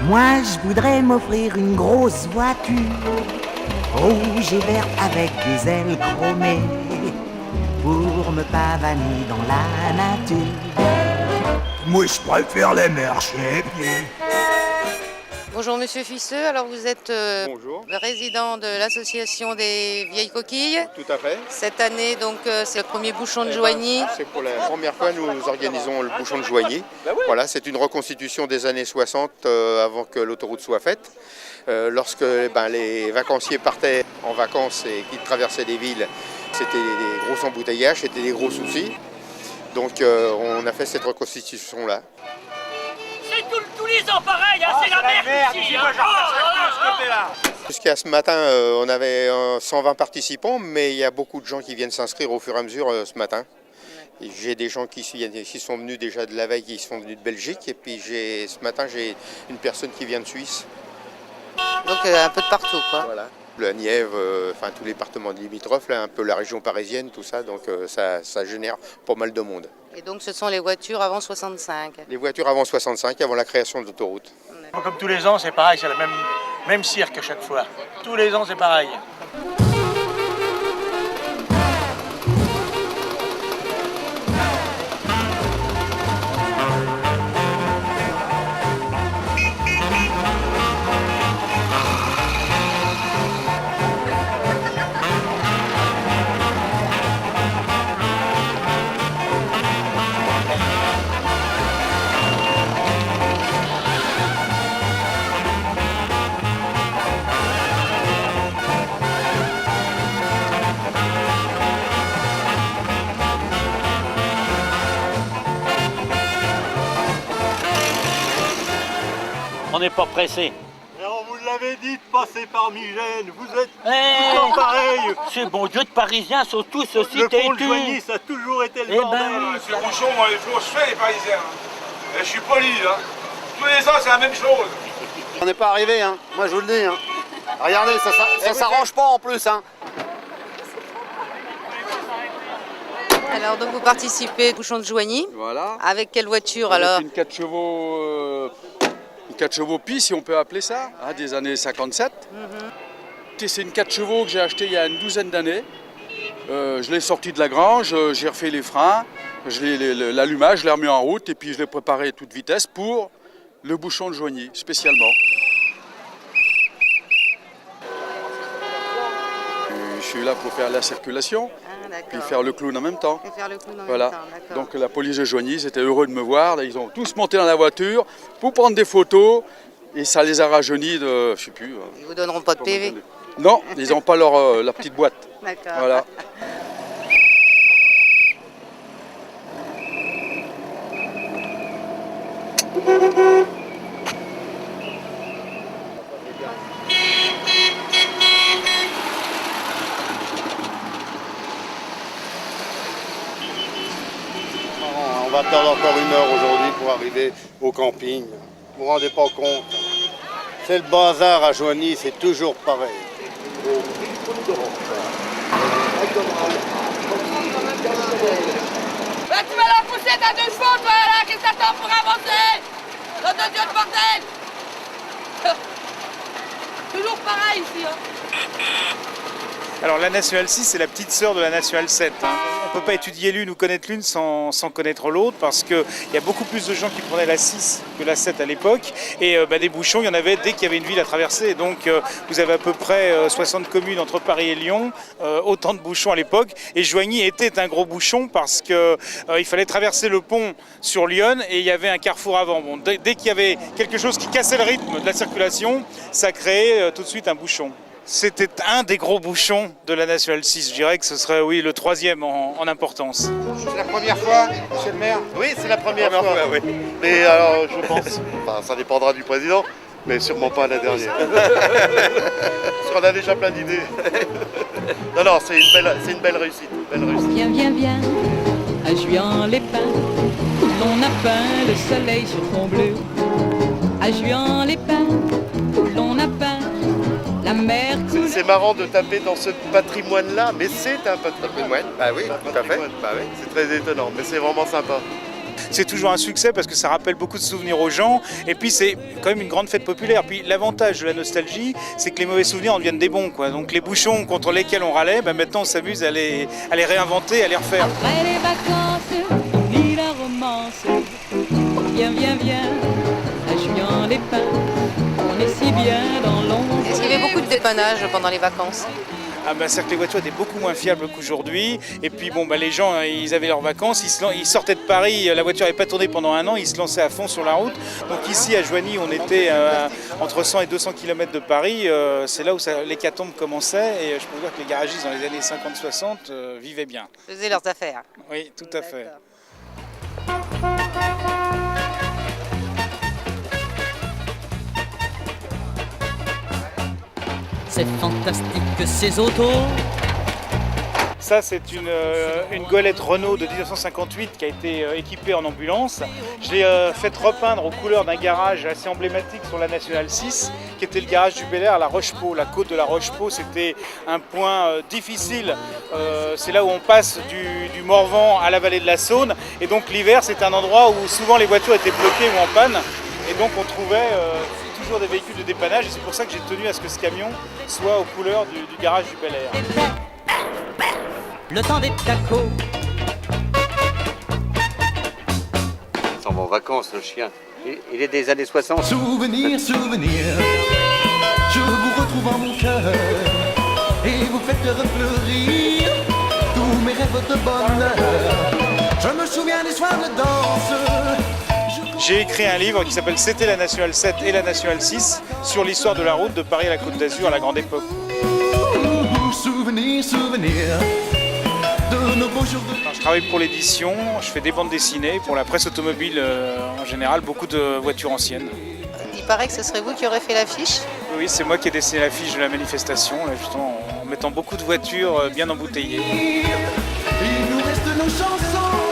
Moi je voudrais m'offrir une grosse voiture, rouge et verte avec des ailes chromées, pour me pavaner dans la nature. Moi je préfère les marchés pieds. Bonjour Monsieur Fisseux, alors vous êtes Bonjour. le résident de l'association des vieilles coquilles. Tout à fait. Cette année donc c'est le premier bouchon de Joigny. C'est pour la première fois nous organisons le bouchon de Joigny. Voilà, c'est une reconstitution des années 60 avant que l'autoroute soit faite. Lorsque les vacanciers partaient en vacances et qu'ils traversaient des villes, c'était des gros embouteillages, c'était des gros soucis. Donc on a fait cette reconstitution-là. C'est tous les ans pareil, hein, c'est la merde ici. Jusqu'à ce matin, on avait 120 participants, mais il y a beaucoup de gens qui viennent s'inscrire au fur et à mesure ce matin. J'ai des gens qui sont venus déjà de la veille, qui sont venus de Belgique, et puis ce matin j'ai une personne qui vient de Suisse. Donc un peu de partout quoi. Voilà. La Nièvre, enfin tous les départements limitrophes, là, un peu la région parisienne, tout ça, donc ça génère pas mal de monde. Et donc ce sont les voitures avant 65. Les voitures avant 65, avant la création de l'autoroute. Comme tous les ans, c'est pareil, c'est le même cirque à chaque fois. Tous les ans, c'est pareil. On n'est pas pressé. On vous l'avait dit de passer par Migène, vous êtes Eh, toujours pareil. ces bon Dieu de Parisiens sont tous aussi Le pont de têtus. Joigny, ça a toujours été le Eh bordel. ben oui. Ce bouchon, moi, les jours, je fais les Parisiens. Et je suis poli, là. Tous les ans, c'est la même chose. On n'est pas arrivé, hein. Moi je vous le dis. Hein. Regardez, ça s'arrange pas en plus. Hein. Alors donc vous participez au bouchon de Joigny. Voilà. Avec quelle voiture Avec alors? une 4 chevaux, une 4 chevaux pis, si on peut appeler ça, hein, des années 57. C'est une 4 chevaux que j'ai achetée il y a une douzaine d'années. Je l'ai sortie de la grange, j'ai refait les freins, l'allumage, je l'ai remis en route et puis je l'ai préparé à toute vitesse pour le bouchon de Joigny, spécialement. Je suis là pour faire la circulation, puis faire le clown en même temps. Et faire le clown en Voilà. même temps, d'accord. Donc la police de Joigny, ils étaient heureux de me voir. Ils ont tous monté dans la voiture pour prendre des photos et ça les a rajeunis de, je sais plus. Ils vous donneront pas de PV. Non, ils n'ont pas la petite boîte. D'accord. Voilà. On va attendre encore 1 heure aujourd'hui pour arriver au camping. Vous vous rendez pas compte. C'est le bazar à Joigny, c'est toujours pareil. Bah, tu vas la pousser ta 2 chevaux, toi, là, qu'est-ce que t'attends pour avancer? Nom de Dieu de bordel! Toujours pareil ici, hein. Alors la Nationale 6, c'est la petite sœur de la Nationale 7. On ne peut pas étudier l'une ou connaître l'une sans connaître l'autre parce qu'il y a beaucoup plus de gens qui prenaient la 6 que la 7 à l'époque. Et des bouchons, il y en avait dès qu'il y avait une ville à traverser. Donc vous avez à peu près 60 communes entre Paris et Lyon, autant de bouchons à l'époque. Et Joigny était un gros bouchon parce qu'il fallait traverser le pont sur Lyon et il y avait un carrefour avant. Bon, dès qu'il y avait quelque chose qui cassait le rythme de la circulation, ça créait tout de suite un bouchon. C'était un des gros bouchons de la Nationale 6. Je dirais que ce serait oui, le 3e en importance. C'est la première fois, monsieur le maire? Oui, c'est la première fois. Oui. Mais alors, je pense, enfin, ça dépendra du président, mais sûrement pas la dernière. Parce qu'on a déjà plein d'idées. Non, c'est une belle réussite. Viens, viens, viens, à Juan-les-Pins, où l'on a peint le soleil sur fond bleu. À Juan-les-Pins, où l'on a peint la mer coule. C'est marrant de taper dans ce patrimoine-là, mais c'est un patrimoine. Bah oui, tout à fait. Bah oui. C'est très étonnant, mais c'est vraiment sympa. c'est toujours un succès parce que ça rappelle beaucoup de souvenirs aux gens. Et puis c'est quand même une grande fête populaire. Puis l'avantage de la nostalgie, c'est que les mauvais souvenirs en deviennent des bons, quoi. Donc les bouchons contre lesquels on râlait, maintenant on s'amuse à les réinventer, à les refaire. Après les vacances, on lit la romance. Viens, viens, viens, à Juan-les-Pins. On est si bien dans l'ombre. Est-ce qu'il y avait beaucoup de dépannage pendant les vacances? C'est-à-dire que les voitures étaient beaucoup moins fiables qu'aujourd'hui. Et puis les gens, ils avaient leurs vacances, ils sortaient de Paris, la voiture n'avait pas tourné pendant un an, ils se lançaient à fond sur la route. Donc ici à Joigny, on était entre 100 et 200 km de Paris. C'est là où l'hécatombe commençait. Et je peux vous dire que les garagistes dans les années 50-60 vivaient bien. Faisaient leurs affaires. Oui, tout à fait. C'est fantastique ces autos. Ça, c'est une golette Renault de 1958 qui a été équipée en ambulance. Je l'ai faite repeindre aux couleurs d'un garage assez emblématique sur la Nationale 6, qui était le garage du Bel Air à La Roche-Pau. La côte de La Roche-Pau, c'était un point difficile. C'est là où on passe du Morvan à la vallée de la Saône. Et donc l'hiver, c'est un endroit où souvent les voitures étaient bloquées ou en panne. Et donc on trouvait toujours des véhicules de dépannage. Et c'est pour ça que j'ai tenu à ce que ce camion soit aux couleurs du garage du Bel Air. Le temps des tacos. Il s'en va en vacances, le chien. Il est des années 60. Souvenir, souvenir, je vous retrouve en mon cœur et vous faites refleurir tous mes rêves de bonheur. Je me souviens des soirs de danse. J'ai écrit un livre qui s'appelle « C'était la Nationale 7 et la Nationale 6 » sur l'histoire de la route de Paris à la Côte d'Azur à la grande époque. Souvenir, souvenir de nos beaux jours de... Je travaille pour l'édition, je fais des bandes dessinées pour la presse automobile en général, beaucoup de voitures anciennes. Il paraît que ce serait vous qui aurez fait l'affiche. Oui, c'est moi qui ai dessiné l'affiche de la manifestation, là, justement, en mettant beaucoup de voitures bien embouteillées. Il nous reste nos chansons.